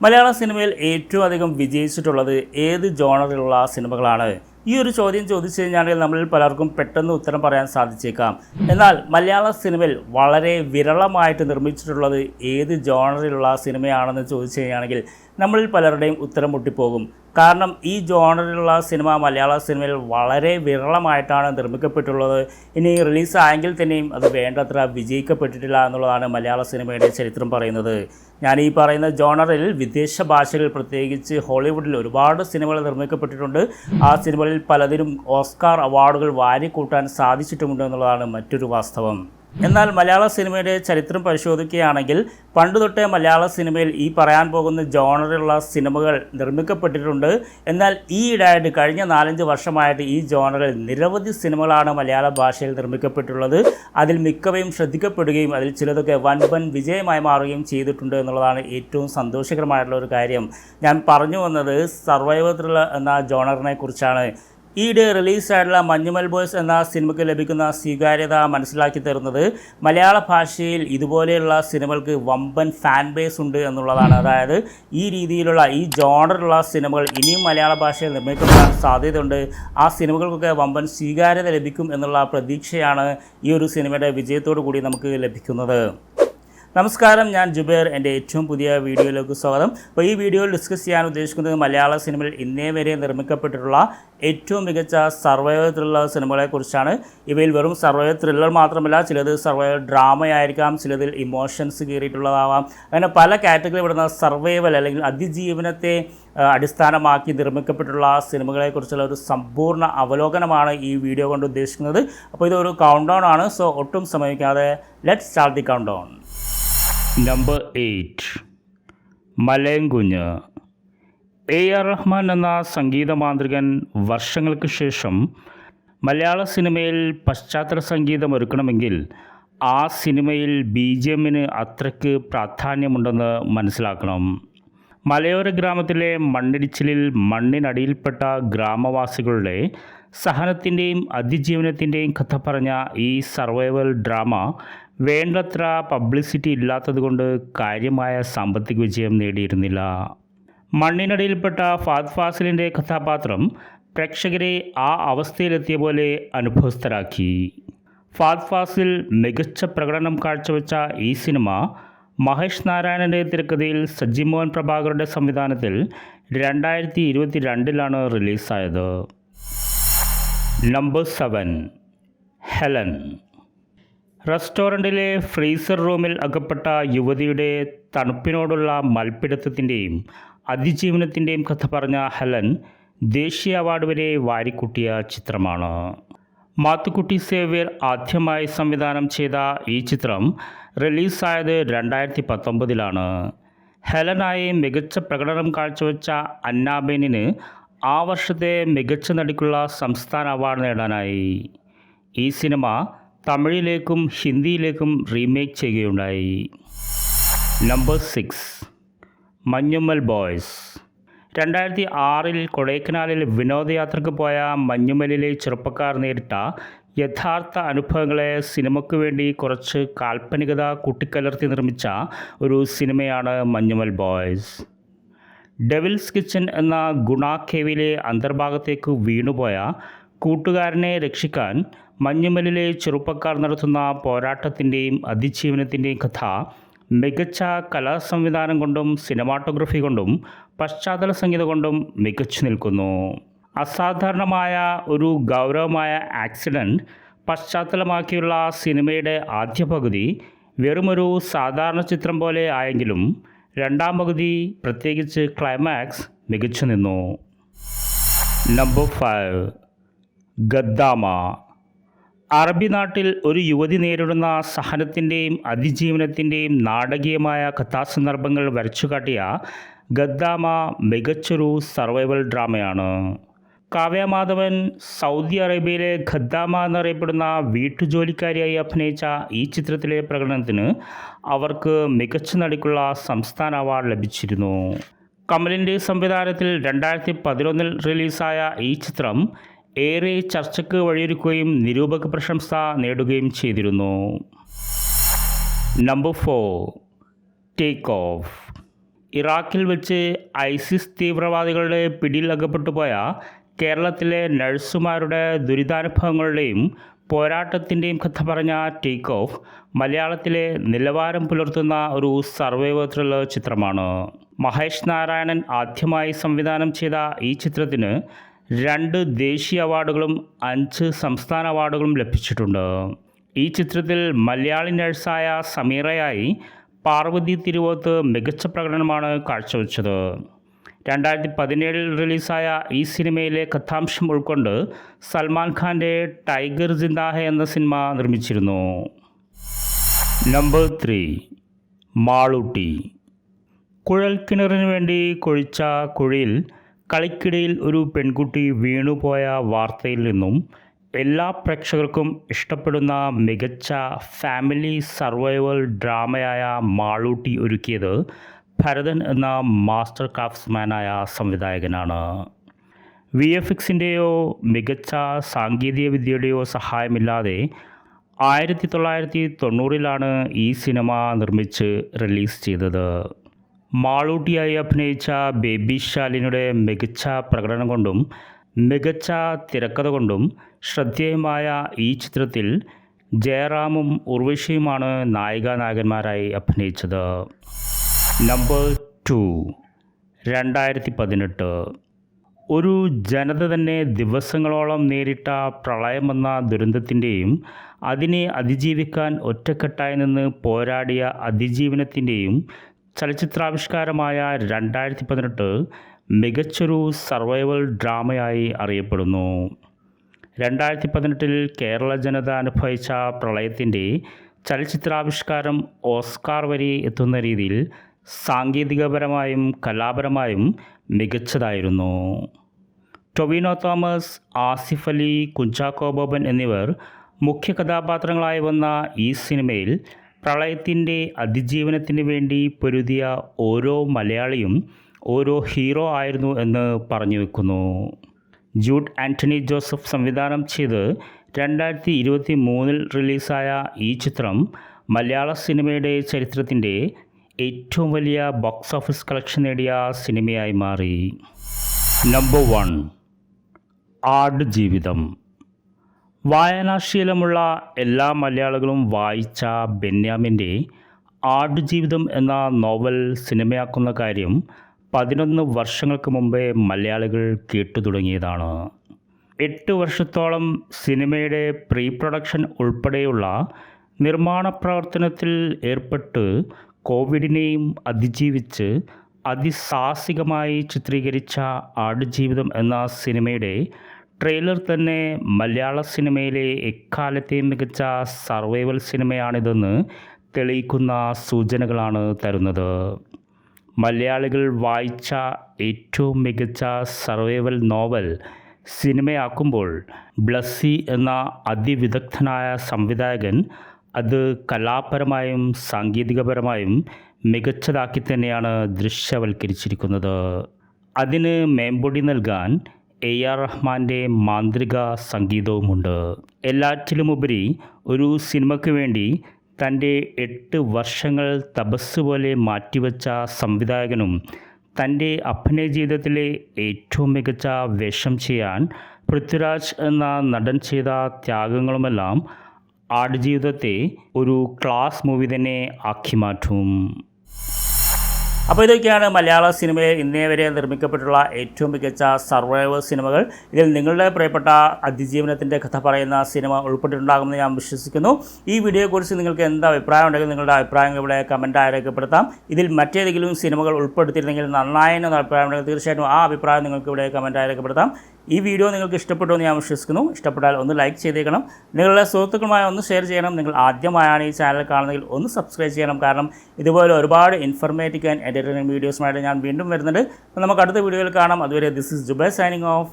മലയാള സിനിമയിൽ ഏറ്റവും അധികം വിജയിച്ചിട്ടുള്ളത് ഏത് ജോണറിലുള്ള സിനിമകളാണ്? ഈ ഒരു ചോദ്യം ചോദിച്ചു കഴിഞ്ഞാൽ നമ്മളിൽ പലർക്കും പെട്ടെന്ന് ഉത്തരം പറയാൻ സാധിച്ചേക്കാം. എന്നാൽ മലയാള സിനിമയിൽ വളരെ വിരളമായിട്ട് നിർമ്മിച്ചിട്ടുള്ളത് ഏത് ജോണറിലുള്ള സിനിമയാണെന്ന് ചോദിച്ചു കഴിഞ്ഞാണെങ്കിൽ നമ്മളിൽ പലരുടെയും ഉത്തരം മുട്ടിപ്പോകും. കാരണം ഈ ജോണറിലുള്ള സിനിമ മലയാള സിനിമയിൽ വളരെ വിരളമായിട്ടാണ് നിർമ്മിക്കപ്പെട്ടുള്ളത്. ഇനി റിലീസായെങ്കിൽ തന്നെയും അത് വേണ്ടത്ര വിജയിക്കപ്പെട്ടിട്ടില്ല എന്നുള്ളതാണ് മലയാള സിനിമയുടെ ചരിത്രം പറയുന്നത്. ഞാൻ ഈ പറയുന്ന ജോണറിൽ വിദേശ ഭാഷകളിൽ പ്രത്യേകിച്ച് ഹോളിവുഡിൽ ഒരുപാട് സിനിമകൾ നിർമ്മിക്കപ്പെട്ടിട്ടുണ്ട്. ആ സിനിമകളിൽ പലതിനും ഓസ്കാർ അവാർഡുകൾ വാരിക്കൂട്ടാൻ സാധിച്ചിട്ടുമുണ്ട് എന്നുള്ളതാണ് മറ്റൊരു വാസ്തവം. എന്നാൽ മലയാള സിനിമയുടെ ചരിത്രം പരിശോധിക്കുകയാണെങ്കിൽ പണ്ട് തൊട്ടേ മലയാള സിനിമയിൽ ഈ പറയാൻ പോകുന്ന ജോണറിലുള്ള സിനിമകൾ നിർമ്മിക്കപ്പെട്ടിട്ടുണ്ട്. എന്നാൽ ഈയിടെയായിട്ട് കഴിഞ്ഞ 4-5 വർഷമായിട്ട് ഈ ജോണറിൽ നിരവധി സിനിമകളാണ് മലയാള ഭാഷയിൽ നിർമ്മിക്കപ്പെട്ടുള്ളത്. അതിൽ മിക്കവയും ശ്രദ്ധിക്കപ്പെടുകയും അതിൽ ചിലതൊക്കെ വൻ വിജയമായി മാറുകയും ചെയ്തിട്ടുണ്ട് എന്നുള്ളതാണ് ഏറ്റവും സന്തോഷകരമായിട്ടുള്ള ഒരു കാര്യം. ഞാൻ പറഞ്ഞു വന്നത് സർവൈവൽ ത്രില്ലർ എന്ന ജോണറിനെ കുറിച്ചാണ്. ഈയിടെ റിലീസായിട്ടുള്ള മഞ്ഞുമൽ ബോയ്സ് എന്ന സിനിമയ്ക്ക് ലഭിക്കുന്ന സ്വീകാര്യത മനസ്സിലാക്കി തരുന്നത് മലയാള ഭാഷയിൽ ഇതുപോലെയുള്ള സിനിമകൾക്ക് വമ്പൻ ഫാൻ ബേസ് ഉണ്ട് എന്നുള്ളതാണ്. അതായത് ഈ രീതിയിലുള്ള ഈ ജോണറിലുള്ള സിനിമകൾ ഇനിയും മലയാള ഭാഷയിൽ നിർമ്മിക്കപ്പെടാൻ സാധ്യതയുണ്ട്. ആ സിനിമകൾക്കൊക്കെ വമ്പൻ സ്വീകാര്യത ലഭിക്കും എന്നുള്ള പ്രതീക്ഷയാണ് ഈ ഒരു സിനിമയുടെ വിജയത്തോടു കൂടി നമുക്ക് ലഭിക്കുന്നത്. നമസ്കാരം, ഞാൻ ജുബേർ. എൻ്റെ ഏറ്റവും പുതിയ വീഡിയോയിലേക്ക് സ്വാഗതം. അപ്പോൾ ഈ വീഡിയോയിൽ ഡിസ്കസ് ചെയ്യാൻ ഉദ്ദേശിക്കുന്നത് മലയാള സിനിമയിൽ ഇന്നേ വരെ നിർമ്മിക്കപ്പെട്ടിട്ടുള്ള ഏറ്റവും മികച്ച സർവൈവൽ ത്രില്ലർ സിനിമകളെക്കുറിച്ചാണ്. ഇവയിൽ വെറും സർവൈവൽ ത്രില്ലർ മാത്രമല്ല, ചിലത് സർവൈവൽ ഡ്രാമയായിരിക്കാം, ചിലതിൽ ഇമോഷൻസ് കയറിയിട്ടുള്ളതാവാം. അങ്ങനെ പല കാറ്റഗറി വിടുന്ന സർവൈവൽ അല്ലെങ്കിൽ അതിജീവനത്തെ അടിസ്ഥാനമാക്കി നിർമ്മിക്കപ്പെട്ടുള്ള സിനിമകളെക്കുറിച്ചുള്ള ഒരു സമ്പൂർണ്ണ അവലോകനമാണ് ഈ വീഡിയോ കൊണ്ട് ഉദ്ദേശിക്കുന്നത്. അപ്പോൾ ഇതൊരു കൗണ്ട് ഡൗൺ ആണ്. സോ ഒട്ടും സമയിക്കാതെ let's start the countdown. Number 8, Malayankunju. AR Rahman എന്ന സംഗീത മാന്ത്രികൻ വർഷങ്ങൾക്ക് ശേഷം മലയാള സിനിമയിൽ പശ്ചാത്തല സംഗീതം ഒരുക്കണമെങ്കിൽ ആ സിനിമയിൽ BGMന് അത്രയ്ക്ക് പ്രാധാന്യമുണ്ടെന്ന് മനസ്സിലാക്കണം. മലയോര ഗ്രാമത്തിലെ മണ്ണിടിച്ചിലിൽ മണ്ണിനടിയിൽപ്പെട്ട ഗ്രാമവാസികളുടെ സഹനത്തിൻ്റെയും അതിജീവനത്തിൻ്റെയും കഥ പറഞ്ഞ ഈ സർവൈവൽ ഡ്രാമ വേണ്ടത്ര പബ്ലിസിറ്റി ഇല്ലാത്തതുകൊണ്ട് കാര്യമായ സാമ്പത്തിക വിജയം നേടിയിരുന്നില്ല. മണ്ണിനടിയിൽപ്പെട്ട ഫഹദ് ഫാസിലിൻ്റെ കഥാപാത്രം പ്രേക്ഷകരെ ആ അവസ്ഥയിലെത്തിയ പോലെ അനുഭവസ്ഥരാക്കി. ഫഹദ് ഫാസിൽ മികച്ച പ്രകടനം കാഴ്ചവെച്ച ഈ സിനിമ മഹേഷ് നാരായണൻ്റെ തിരക്കഥയിൽ സജിമോഹൻ പ്രഭാകറുടെ സംവിധാനത്തിൽ 2022 റിലീസായത്. Number 7, Helen. റെസ്റ്റോറൻറ്റിലെ ഫ്രീസർ റൂമിൽ അകപ്പെട്ട യുവതിയുടെ തണുപ്പിനോടുള്ള മൽപ്പിടുത്തത്തിൻ്റെയും അതിജീവനത്തിൻ്റെയും കഥ പറഞ്ഞ ഹെലൻ ദേശീയ അവാർഡ് വരെ വാരിക്കൂട്ടിയ ചിത്രമാണ്. മാത്തുക്കുട്ടി സേവ്യർ ആദ്യമായി സംവിധാനം ചെയ്ത ഈ ചിത്രം റിലീസായത് 2019. ഹെലനായി മികച്ച പ്രകടനം കാഴ്ചവെച്ച അന്നാബേനിന് ആ വർഷത്തെ മികച്ച നടിക്കുള്ള സംസ്ഥാന അവാർഡ് നേടാനായി. ഈ സിനിമ തമിഴിലേക്കും ഹിന്ദിയിലേക്കും റീമേക്ക് ചെയ്യുകയുണ്ടായി. Number 6, Manjummel boys. 2006 കൊടൈക്കനാലിൽ വിനോദയാത്രയ്ക്ക് പോയ മഞ്ഞുമലിലെ ചെറുപ്പക്കാർ നേരിട്ട യഥാർത്ഥ അനുഭവങ്ങളെ സിനിമയ്ക്ക് വേണ്ടി കുറച്ച് കാൽപ്പനികത കൂട്ടിക്കലർത്തി നിർമ്മിച്ച ഒരു സിനിമയാണ് മഞ്ഞുമൽ ബോയ്സ്. ഡെവിൽസ് കിച്ചൻ എന്ന ഗുണ കേവിലെ അന്തർഭാഗത്തേക്ക് വീണുപോയ കൂട്ടുകാരനെ രക്ഷിക്കാൻ മഞ്ഞുമലിലെ ചെറുപ്പക്കാർ നടത്തുന്ന പോരാട്ടത്തിൻ്റെയും അതിജീവനത്തിൻ്റെയും കഥ മികച്ച കലാസംവിധാനം കൊണ്ടും സിനിമാറ്റോഗ്രഫി കൊണ്ടും പശ്ചാത്തല സംഗീതം കൊണ്ടും മികച്ചു നിൽക്കുന്നു. അസാധാരണമായ ഒരു ഗൗരവമായ ആക്സിഡൻറ്റ് പശ്ചാത്തലമാക്കിയുള്ള സിനിമയുടെ ആദ്യ പകുതി വെറുമൊരു സാധാരണ ചിത്രം പോലെ ആയെങ്കിലും രണ്ടാം പകുതി, പ്രത്യേകിച്ച് ക്ലൈമാക്സ്, മികച്ചു നിന്നു. നമ്പർ 5, ഗദ്ദാമ. അറബി നാട്ടിൽ ഒരു യുവതി നേരിടുന്ന സഹനത്തിൻ്റെയും അതിജീവനത്തിൻ്റെയും നാടകീയമായ കഥാസന്ദർഭങ്ങൾ വരച്ചുകാട്ടിയ ഗദ്ദാമ മികച്ചൊരു സർവൈവൽ ഡ്രാമയാണ്. കാവ്യമാധവൻ സൗദി അറേബ്യയിലെ ഖദ്ദാമ എന്നറിയപ്പെടുന്ന വീട്ടുജോലിക്കാരിയായി അഭിനയിച്ച ഈ ചിത്രത്തിലെ പ്രകടനത്തിന് അവർക്ക് മികച്ച നടിക്കുള്ള സംസ്ഥാന അവാർഡ് ലഭിച്ചിരുന്നു. കമലിൻ്റെ സംവിധാനത്തിൽ 2011 റിലീസായ ഈ ചിത്രം ഏറെ ചർച്ചയ്ക്ക് വഴിയൊരുക്കുകയും നിരൂപക പ്രശംസ നേടുകയും ചെയ്തിരുന്നു. Number 4, take off. ഇറാഖിൽ വെച്ച് ഐസിസ് തീവ്രവാദികളുടെ പിടിയിലകപ്പെട്ടു പോയ കേരളത്തിലെ നഴ്സുമാരുടെ ദുരിതാനുഭവങ്ങളുടെയും പോരാട്ടത്തിൻ്റെയും കഥ പറഞ്ഞ ടേക്ക് ഓഫ് മലയാളത്തിലെ നിലവാരം പുലർത്തുന്ന ഒരു സർവൈവൽ ത്രില്ലർ ചിത്രമാണ്. മഹേഷ് നാരായണൻ ആദ്യമായി സംവിധാനം ചെയ്ത ഈ ചിത്രത്തിന് 2 ദേശീയ അവാർഡുകളും 5 സംസ്ഥാന അവാർഡുകളും ലഭിച്ചിട്ടുണ്ട്. ഈ ചിത്രത്തിൽ മലയാളി നഴ്സായ സമീറയായി പാർവതി തിരുവോത്ത് മികച്ച പ്രകടനമാണ് കാഴ്ചവെച്ചത്. 2017 റിലീസായ ഈ സിനിമയിലെ കഥാംശം ഉൾക്കൊണ്ട് സൽമാൻ ഖാൻ്റെ ടൈഗർ ജിന്ദാ ഹെ എന്ന സിനിമ നിർമ്മിച്ചിരുന്നു. നമ്പർ 3 മാളൂട്ടി. കുഴൽക്കിണറിന് വേണ്ടി കുഴിച്ച കുഴിയിൽ കളിക്കിടയിൽ ഒരു പെൺകുട്ടി വീണുപോയ വാർത്തയിൽ നിന്നും എല്ലാ പ്രേക്ഷകർക്കും ഇഷ്ടപ്പെടുന്ന മികച്ച ഫാമിലി സർവൈവൽ ഡ്രാമയായ മാളൂട്ടി ഒരുക്കിയത് ഭരതൻ എന്ന മാസ്റ്റർ ക്രാഫ്റ്റ്സ്മാനായ സംവിധായകനാണ്. VFXൻ്റെയോ മികച്ച സാങ്കേതിക വിദ്യയുടെയോ സഹായമില്ലാതെ 1990-ലാണ് ഈ സിനിമ നിർമ്മിച്ച് റിലീസ് ചെയ്തത്. മാളൂട്ടിയായി അഭിനയിച്ച ബേബി ശാലിനിയുടെ മികച്ച പ്രകടനം കൊണ്ടും മികച്ച തിരക്കഥ കൊണ്ടും ശ്രദ്ധേയമായ ഈ ചിത്രത്തിൽ ജയറാമും ഉർവശിയുമാണ് നായികാനായകന്മാരായി അഭിനയിച്ചത്. നമ്പർ 2 2018. ഒരു ജനത തന്നെ ദിവസങ്ങളോളം നേരിട്ട പ്രളയമെന്ന ദുരന്തത്തിൻ്റെയും അതിനെ അതിജീവിക്കാൻ ഒറ്റക്കെട്ടായി നിന്ന് പോരാടിയ അതിജീവനത്തിൻ്റെയും ചലച്ചിത്രാവിഷ്കാരമായ 2018 മികച്ചൊരു സർവൈവൽ ഡ്രാമയായി അറിയപ്പെടുന്നു. 2018 കേരള ജനത അനുഭവിച്ച പ്രളയത്തിൻ്റെ ചലച്ചിത്രാവിഷ്കാരം ഓസ്കാർ വരെ എത്തുന്ന രീതിയിൽ സാങ്കേതികപരമായും കലാപരമായും മികച്ചതായിരുന്നു. ടൊവിനോ തോമസ്, ആസിഫ് അലി, കുഞ്ചാക്കോ ബോബൻ എന്നിവർ മുഖ്യ കഥാപാത്രങ്ങളായി വന്ന ഈ സിനിമയിൽ പ്രളയത്തിൻ്റെ അതിജീവനത്തിന് വേണ്ടി പൊരുതിയ ഓരോ മലയാളിയും ഓരോ ഹീറോ ആയിരുന്നു എന്ന് പറഞ്ഞു വെക്കുന്നു. ജൂഡ് ആൻ്റണി ജോസഫ് സംവിധാനം ചെയ്ത് 2023 റിലീസായ ഈ ചിത്രം മലയാള സിനിമയുടെ ചരിത്രത്തിൻ്റെ ഏറ്റവും വലിയ ബോക്സ് ഓഫീസ് കളക്ഷൻ നേടിയ സിനിമയായി മാറി. നമ്പർ 1 ആടുജീവിതം. വായനാശീലമുള്ള എല്ലാ മലയാളികളും വായിച്ച ബെന്യാമിൻ്റെ ആടുജീവിതം എന്ന നോവൽ സിനിമയാക്കുന്ന കാര്യം 11 വർഷങ്ങൾക്ക് മുമ്പേ മലയാളികൾ കേട്ടു തുടങ്ങിയതാണ്. 8 വർഷത്തോളം സിനിമയുടെ പ്രീ പ്രൊഡക്ഷൻ ഉൾപ്പെടെയുള്ള നിർമ്മാണ പ്രവർത്തനത്തിൽ ഏർപ്പെട്ട് കോവിഡിനെയും അതിജീവിച്ച് അതിസാഹസികമായി ചിത്രീകരിച്ച ആടുജീവിതം എന്ന സിനിമയുടെ ട്രെയിലർ തന്നെ മലയാള സിനിമയിലെ എക്കാലത്തെ മികച്ച സർവൈവൽ സിനിമയാണിതെന്ന് തെളിയിക്കുന്ന സൂചനകളാണ് തരുന്നത്. മലയാളികൾ വായിച്ച ഏറ്റവും മികച്ച സർവൈവൽ നോവൽ സിനിമയാക്കുമ്പോൾ ബ്ലസ്സി എന്ന അതിവിദഗ്ധനായ സംവിധായകൻ അത് കലാപരമായും സാങ്കേതികപരമായും മികച്ചതാക്കി തന്നെയാണ് ദൃശ്യവൽക്കരിച്ചിരിക്കുന്നത്. അതിന് മേമ്പൊടി നൽകാൻ AR റഹ്മാൻ്റെ മാന്ത്രിക സംഗീതവുമുണ്ട്. എല്ലാറ്റിലുമുപരി ഒരു സിനിമയ്ക്ക് വേണ്ടി തൻ്റെ 8 വർഷങ്ങൾ തപസ് പോലെ മാറ്റിവെച്ച സംവിധായകനും തൻ്റെ അഭിനയ ജീവിതത്തിലെ ഏറ്റവും മികച്ച വേഷം ചെയ്യാൻ പൃഥ്വിരാജ് എന്ന നടൻ ചെയ്ത ത്യാഗങ്ങളുമെല്ലാം ആടുജീവിതത്തെ ഒരു ക്ലാസ് മൂവി തന്നെ ആക്കി മാറ്റും. അപ്പോൾ ഇതൊക്കെയാണ് മലയാള സിനിമയിൽ ഇന്നേ വരെ നിർമ്മിക്കപ്പെട്ടുള്ള ഏറ്റവും മികച്ച സർവൈവൽ സിനിമകൾ. ഇതിൽ നിങ്ങളുടെ പ്രിയപ്പെട്ട അതിജീവനത്തിൻ്റെ കഥ പറയുന്ന സിനിമ ഉൾപ്പെട്ടിട്ടുണ്ടാകുമെന്ന് ഞാൻ വിശ്വസിക്കുന്നു. ഈ വീഡിയോയെക്കുറിച്ച് നിങ്ങൾക്ക് എന്ത് അഭിപ്രായം ഉണ്ടെങ്കിൽ നിങ്ങളുടെ അഭിപ്രായങ്ങൾ ഇവിടെ കമൻറ്റായി രേഖപ്പെടുത്താം. ഇതിൽ മറ്റേതെങ്കിലും സിനിമകൾ ഉൾപ്പെടുത്തിയിരുന്നെങ്കിൽ നന്നായെന്ന അഭിപ്രായം ഉണ്ടെങ്കിൽ തീർച്ചയായിട്ടും ആ അഭിപ്രായം നിങ്ങൾക്ക് ഇവിടെ കമൻറ്റായി രേഖപ്പെടുത്താം. ഈ വീഡിയോ നിങ്ങൾക്ക് ഇഷ്ടപ്പെട്ടു എന്ന് ഞാൻ വിശ്വസിക്കുന്നു. ഇഷ്ടപ്പെട്ടാൽ ഒന്ന് ലൈക്ക് ചെയ്തേക്കണം. നിങ്ങളുടെ സുഹൃത്തുക്കളുമായി ഒന്ന് ഷെയർ ചെയ്യണം. നിങ്ങൾ ആദ്യമായാണ് ഈ ചാനൽ കാണുന്നതെങ്കിൽ ഒന്ന് സബ്സ്ക്രൈബ് ചെയ്യണം. കാരണം ഇതുപോലെ ഒരുപാട് ഇൻഫർമേറ്റീവ് ആൻഡ് എൻ്റർടൈനിങ് വീഡിയോസുമായിട്ട് ഞാൻ വീണ്ടും വരുന്നുണ്ട്. അപ്പോൾ നമുക്ക് അടുത്ത വീഡിയോയിൽ കാണാം. അതുവരെ this is Jubair signing of.